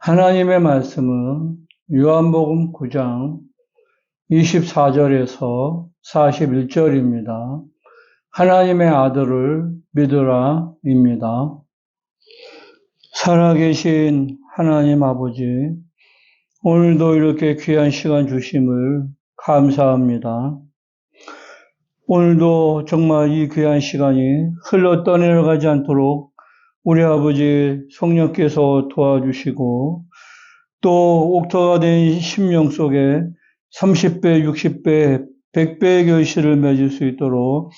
하나님의 말씀은 요한복음 9장 24절에서 41절입니다. 하나님의 아들을 믿으라입니다. 살아계신 하나님 아버지, 오늘도 이렇게 귀한 시간 주심을 감사합니다. 오늘도 정말 이 귀한 시간이 흘러 떠내려가지 않도록 우리 아버지 성령께서 도와주시고 또 옥토가 된 심령 속에 30배, 60배, 100배의 결실을 맺을 수 있도록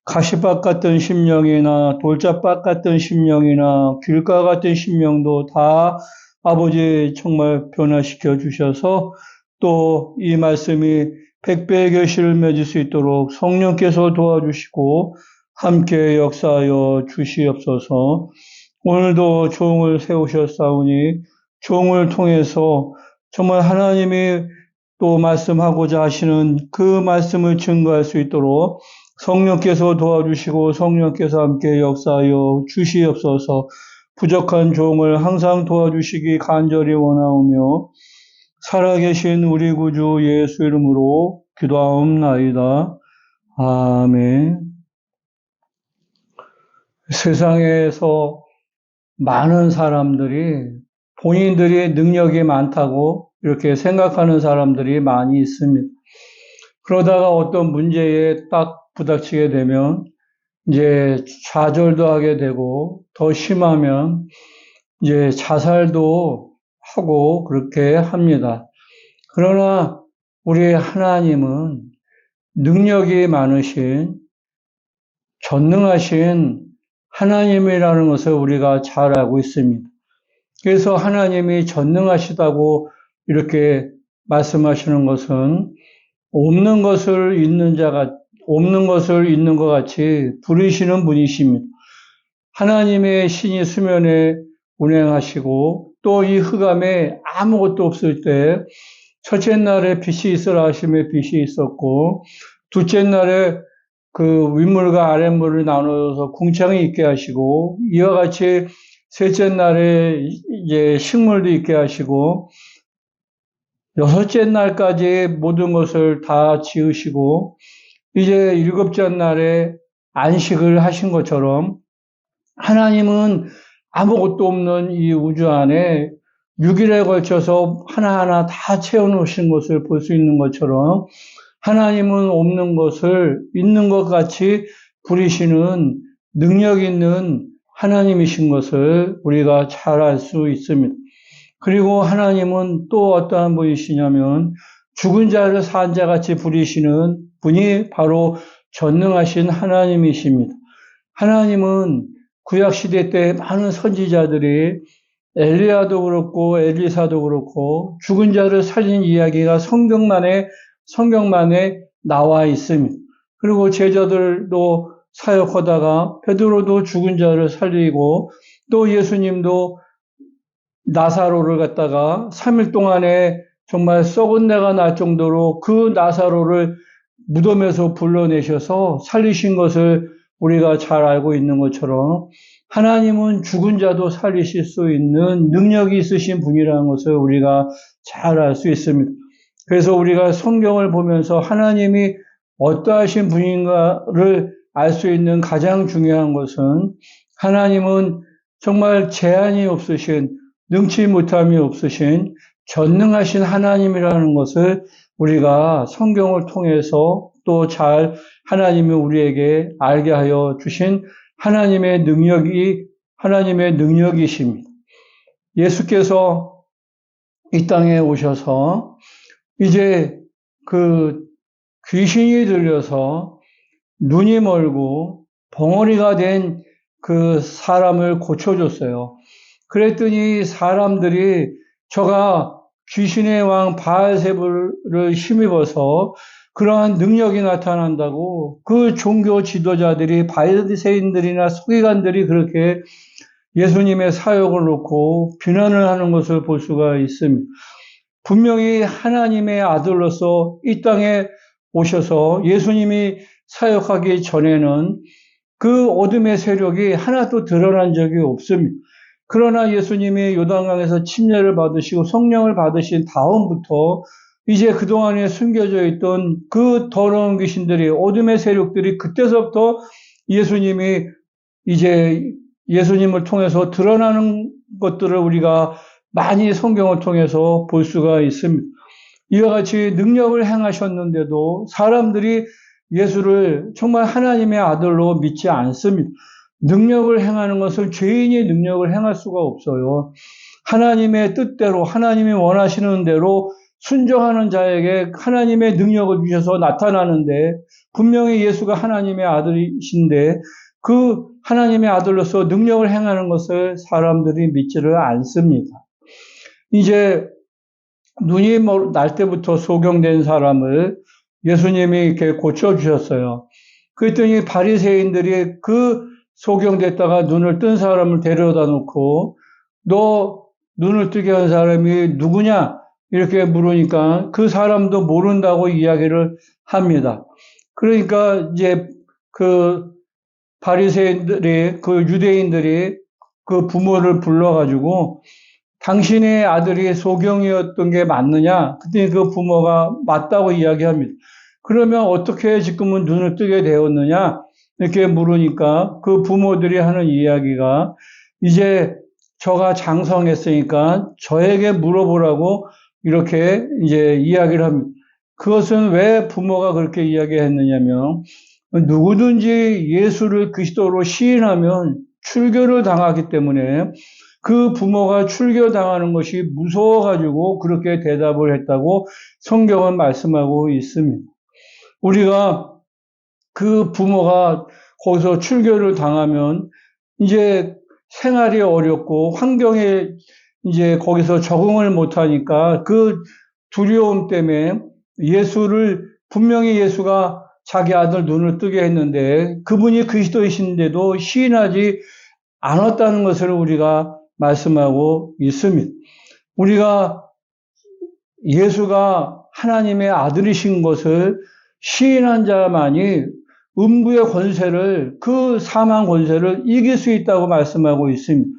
가시밭 같은 심령이나 돌짝밭 같은 심령이나 귤가 같은 심령도 다 아버지 정말 변화시켜 주셔서 또 이 말씀이 100배의 결실을 맺을 수 있도록 성령께서 도와주시고 함께 역사하여 주시옵소서. 오늘도 종을 세우셨사오니 종을 통해서 정말 하나님이 또 말씀하고자 하시는 그 말씀을 증거할 수 있도록 성령께서 도와주시고 성령께서 함께 역사하여 주시옵소서. 부족한 종을 항상 도와주시기 간절히 원하오며 살아계신 우리 구주 예수 이름으로 기도하옵나이다. 아멘. 세상에서 많은 사람들이 본인들이 능력이 많다고 이렇게 생각하는 사람들이 많이 있습니다. 그러다가 어떤 문제에 딱 부닥치게 되면 이제 좌절도 하게 되고 더 심하면 이제 자살도 하고 그렇게 합니다. 그러나 우리 하나님은 능력이 많으신 전능하신 하나님이라는 것을 우리가 잘 알고 있습니다. 그래서 하나님이 전능하시다고 이렇게 말씀하시는 것은 없는 것을 있는 것 같이 부르시는 분이십니다. 하나님의 신이 수면에 운행하시고 또 이 흑암에 아무것도 없을 때 첫째 날에 빛이 있으라 하심에 빛이 있었고 둘째 날에 그 윗물과 아랫물을 나눠서 궁창이 있게 하시고 이와 같이 셋째 날에 이제 식물도 있게 하시고 여섯째 날까지 모든 것을 다 지으시고 이제 일곱째 날에 안식을 하신 것처럼 하나님은 아무것도 없는 이 우주 안에 6일에 걸쳐서 하나하나 다 채워놓으신 것을 볼 수 있는 것처럼 하나님은 없는 것을 있는 것 같이 부리시는 능력 있는 하나님이신 것을 우리가 잘 알 수 있습니다. 그리고 하나님은 또 어떠한 분이시냐면 죽은 자를 산 자같이 부리시는 분이 바로 전능하신 하나님이십니다. 하나님은 구약시대 때 많은 선지자들이 엘리야도 그렇고 엘리사도 그렇고 죽은 자를 살린 이야기가 성경만에 나와 있습니다. 그리고 제자들도 사역하다가 베드로도 죽은 자를 살리고 또 예수님도 나사로를 갖다가 3일 동안에 정말 썩은 내가 날 정도로 그 나사로를 무덤에서 불러내셔서 살리신 것을 우리가 잘 알고 있는 것처럼 하나님은 죽은 자도 살리실 수 있는 능력이 있으신 분이라는 것을 우리가 잘 알 수 있습니다. 그래서 우리가 성경을 보면서 하나님이 어떠하신 분인가를 알 수 있는 가장 중요한 것은 하나님은 정말 제한이 없으신 능치 못함이 없으신 전능하신 하나님이라는 것을 우리가 성경을 통해서 또 잘 하나님이 우리에게 알게 하여 주신 하나님의 능력이십니다. 예수께서 이 땅에 오셔서 이제 그 귀신이 들려서 눈이 멀고 벙어리가 된 그 사람을 고쳐줬어요. 그랬더니 사람들이 저가 귀신의 왕 바알세불을 힘입어서 그러한 능력이 나타난다고 그 종교 지도자들이 바리새인들이나 서기관들이 그렇게 예수님의 사역을 놓고 비난을 하는 것을 볼 수가 있습니다. 분명히 하나님의 아들로서 이 땅에 오셔서 예수님이 사역하기 전에는 그 어둠의 세력이 하나도 드러난 적이 없습니다. 그러나 예수님이 요단강에서 침례를 받으시고 성령을 받으신 다음부터 이제 그동안에 숨겨져 있던 그 더러운 귀신들이, 어둠의 세력들이 그때서부터 예수님이 이제 예수님을 통해서 드러나는 것들을 우리가 많이 성경을 통해서 볼 수가 있습니다. 이와 같이 능력을 행하셨는데도 사람들이 예수를 정말 하나님의 아들로 믿지 않습니다. 능력을 행하는 것은 죄인이 능력을 행할 수가 없어요. 하나님의 뜻대로, 하나님이 원하시는 대로 순종하는 자에게 하나님의 능력을 주셔서 나타나는데, 분명히 예수가 하나님의 아들이신데 그 하나님의 아들로서 능력을 행하는 것을 사람들이 믿지를 않습니다. 이제 눈이 날 때부터 소경된 사람을 예수님이 이렇게 고쳐주셨어요. 그랬더니 바리새인들이 그 소경됐다가 눈을 뜬 사람을 데려다 놓고, 너 눈을 뜨게 한 사람이 누구냐? 이렇게 물으니까 그 사람도 모른다고 이야기를 합니다. 그러니까 이제 그 바리새인들이, 그 유대인들이 그 부모를 불러가지고 당신의 아들이 소경이었던 게 맞느냐? 그때 그 부모가 맞다고 이야기합니다. 그러면 어떻게 지금은 눈을 뜨게 되었느냐? 이렇게 물으니까 그 부모들이 하는 이야기가, 이제 저가 장성했으니까 저에게 물어보라고 이렇게 이제 이야기를 합니다. 그것은 왜 부모가 그렇게 이야기했느냐면, 누구든지 예수를 그리스도로 시인하면 출교를 당하기 때문에 그 부모가 출교당하는 것이 무서워가지고 그렇게 대답을 했다고 성경은 말씀하고 있습니다. 우리가 그 부모가 거기서 출교를 당하면 이제 생활이 어렵고 환경에 이제 거기서 적응을 못하니까 그 두려움 때문에 예수를, 분명히 예수가 자기 아들 눈을 뜨게 했는데 그분이 그리스도이신데도 시인하지 않았다는 것을 우리가 말씀하고 있습니다. 우리가 예수가 하나님의 아들이신 것을 시인한 자만이 음부의 권세를, 그 사망 권세를 이길 수 있다고 말씀하고 있습니다.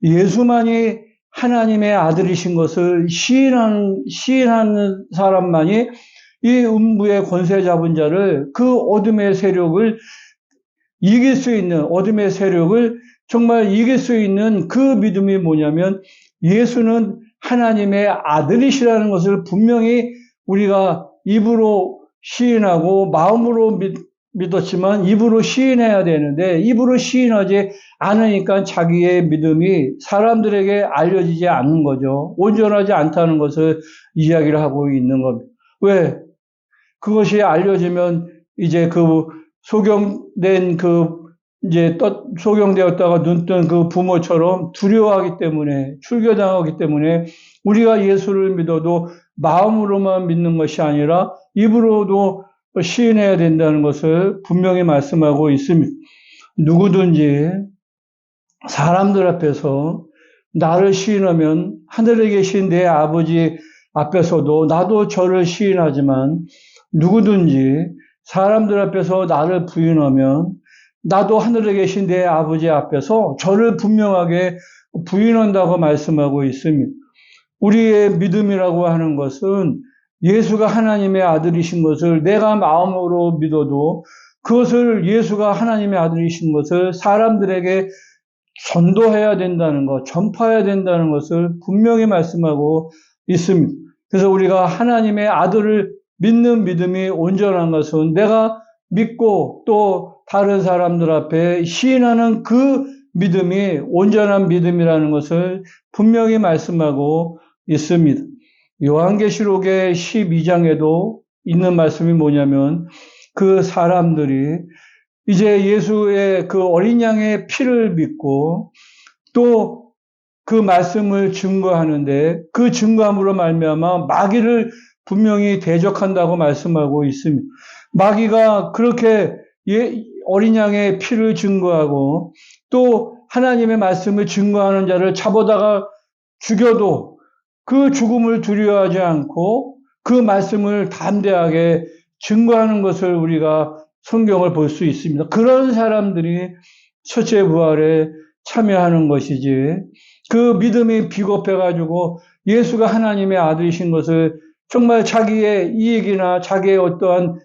예수만이 하나님의 아들이신 것을 시인하는 사람만이 이 음부의 권세 잡은 자를, 그 어둠의 세력을 이길 수 있는, 어둠의 세력을 정말 이길 수 있는 그 믿음이 뭐냐면, 예수는 하나님의 아들이시라는 것을 분명히 우리가 입으로 시인하고 마음으로 믿었지만 입으로 시인해야 되는데, 입으로 시인하지 않으니까 자기의 믿음이 사람들에게 알려지지 않는 거죠. 온전하지 않다는 것을 이야기를 하고 있는 겁니다. 왜? 그것이 알려지면 이제 그 소경된 이제 소경되었다가 눈 뜬 그 부모처럼 두려워하기 때문에, 출교당하기 때문에 우리가 예수를 믿어도 마음으로만 믿는 것이 아니라 입으로도 시인해야 된다는 것을 분명히 말씀하고 있습니다. 누구든지 사람들 앞에서 나를 시인하면 하늘에 계신 내 아버지 앞에서도 나도 저를 시인하지만, 누구든지 사람들 앞에서 나를 부인하면 나도 하늘에 계신 내 아버지 앞에서 저를 분명하게 부인한다고 말씀하고 있습니다. 우리의 믿음이라고 하는 것은 예수가 하나님의 아들이신 것을 내가 마음으로 믿어도 그것을, 예수가 하나님의 아들이신 것을 사람들에게 전도해야 된다는 것, 전파해야 된다는 것을 분명히 말씀하고 있습니다. 그래서 우리가 하나님의 아들을 믿는 믿음이 온전한 것은 내가 믿고 또 다른 사람들 앞에 시인하는 그 믿음이 온전한 믿음이라는 것을 분명히 말씀하고 있습니다. 요한계시록의 12장에도 있는 말씀이 뭐냐면, 그 사람들이 이제 예수의 그 어린 양의 피를 믿고 또 그 말씀을 증거하는데, 그 증거함으로 말미암아 마귀를 분명히 대적한다고 말씀하고 있습니다. 마귀가 그렇게 어린 양의 피를 증거하고 또 하나님의 말씀을 증거하는 자를 잡아다가 죽여도 그 죽음을 두려워하지 않고 그 말씀을 담대하게 증거하는 것을 우리가 성경을 볼 수 있습니다. 그런 사람들이 첫째 부활에 참여하는 것이지, 그 믿음이 비겁해가지고 예수가 하나님의 아들이신 것을 정말 자기의 이익이나 자기의 어떠한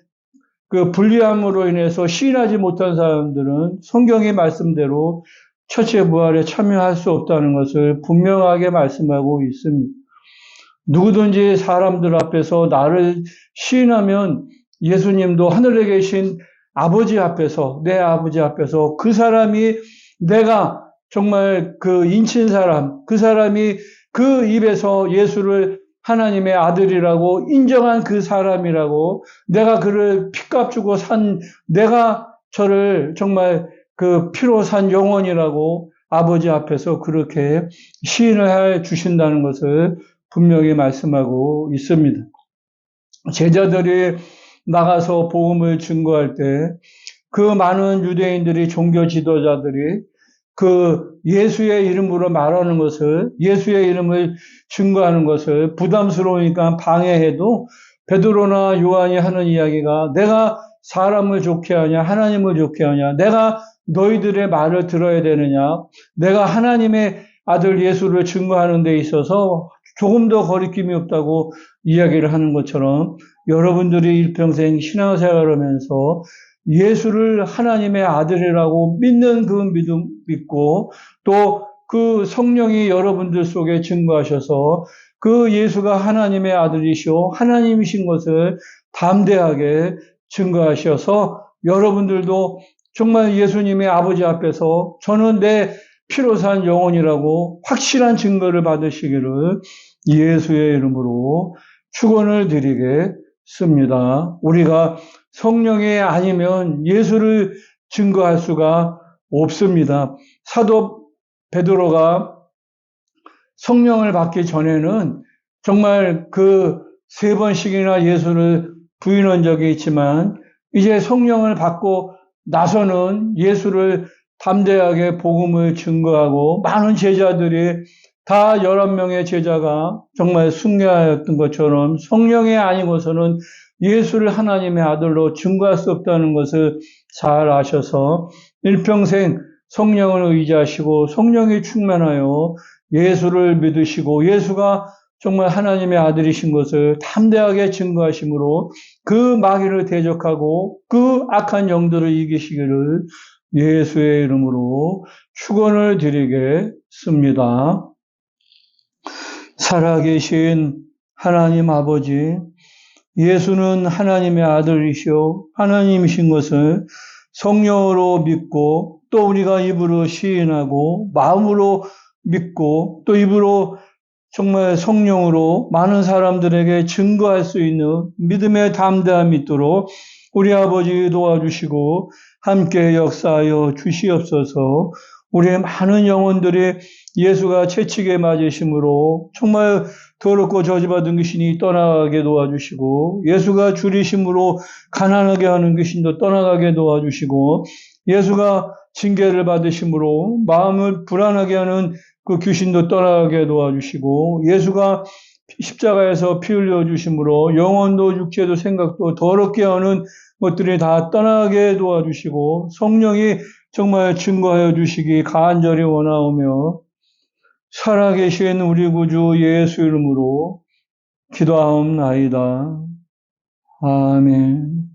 그 불리함으로 인해서 시인하지 못한 사람들은 성경의 말씀대로 첫째 부활에 참여할 수 없다는 것을 분명하게 말씀하고 있습니다. 누구든지 사람들 앞에서 나를 시인하면 예수님도 하늘에 계신 아버지 앞에서, 내 아버지 앞에서 그 사람이 내가 정말 그 인친 사람, 그 사람이 그 입에서 예수를 하나님의 아들이라고 인정한 그 사람이라고, 내가 그를 피값 주고 산, 내가 저를 정말 그 피로 산 영혼이라고 아버지 앞에서 그렇게 시인을 해 주신다는 것을 분명히 말씀하고 있습니다. 제자들이 나가서 복음을 증거할 때 그 많은 유대인들이, 종교 지도자들이 그 예수의 이름으로 말하는 것을, 예수의 이름을 증거하는 것을 부담스러우니까 방해해도 베드로나 요한이 하는 이야기가, 내가 사람을 좋게 하냐 하나님을 좋게 하냐, 내가 너희들의 말을 들어야 되느냐, 내가 하나님의 아들 예수를 증거하는 데 있어서 조금 더 거리낌이 없다고 이야기를 하는 것처럼, 여러분들이 일평생 신앙생활을 하면서 예수를 하나님의 아들이라고 믿는 그 믿음 믿고, 또 그 성령이 여러분들 속에 증거하셔서 그 예수가 하나님의 아들이시오 하나님이신 것을 담대하게 증거하셔서, 여러분들도 정말 예수님의 아버지 앞에서 저는 내 피로 산 영혼이라고 확실한 증거를 받으시기를 예수의 이름으로 축원을 드리겠습니다. 우리가 성령이 아니면 예수를 증거할 수가 없습니다. 사도 베드로가 성령을 받기 전에는 정말 그 3번씩이나 예수를 부인한 적이 있지만, 이제 성령을 받고 나서는 예수를 담대하게 복음을 증거하고, 많은 제자들이 다 11명의 제자가 정말 순교하였던 것처럼 성령이 아니고서는 예수를 하나님의 아들로 증거할 수 없다는 것을 잘 아셔서 일평생 성령을 의지하시고 성령이 충만하여 예수를 믿으시고, 예수가 정말 하나님의 아들이신 것을 담대하게 증거하심으로 그 마귀를 대적하고 그 악한 영들을 이기시기를 예수의 이름으로 축원을 드리겠습니다. 살아계신 하나님 아버지, 예수는 하나님의 아들이시오 하나님이신 것을 성령으로 믿고, 또 우리가 입으로 시인하고 마음으로 믿고, 또 입으로 정말 성령으로 많은 사람들에게 증거할 수 있는 믿음의 담대함이 있도록 우리 아버지 도와주시고 함께 역사하여 주시옵소서. 우리의 많은 영혼들이 예수가 채찍에 맞으심으로 정말 더럽고 저주받은 귀신이 떠나가게 도와주시고, 예수가 줄이심으로 가난하게 하는 귀신도 떠나가게 도와주시고, 예수가 징계를 받으심으로 마음을 불안하게 하는 그 귀신도 떠나가게 도와주시고, 예수가 십자가에서 피 흘려 주심으로 영혼도 육체도 생각도 더럽게 하는 것들이 다 떠나게 도와주시고, 성령이 정말 증거하여 주시기 간절히 원하오며, 살아계신 우리 구주 예수 이름으로 기도하옵나이다. 아멘.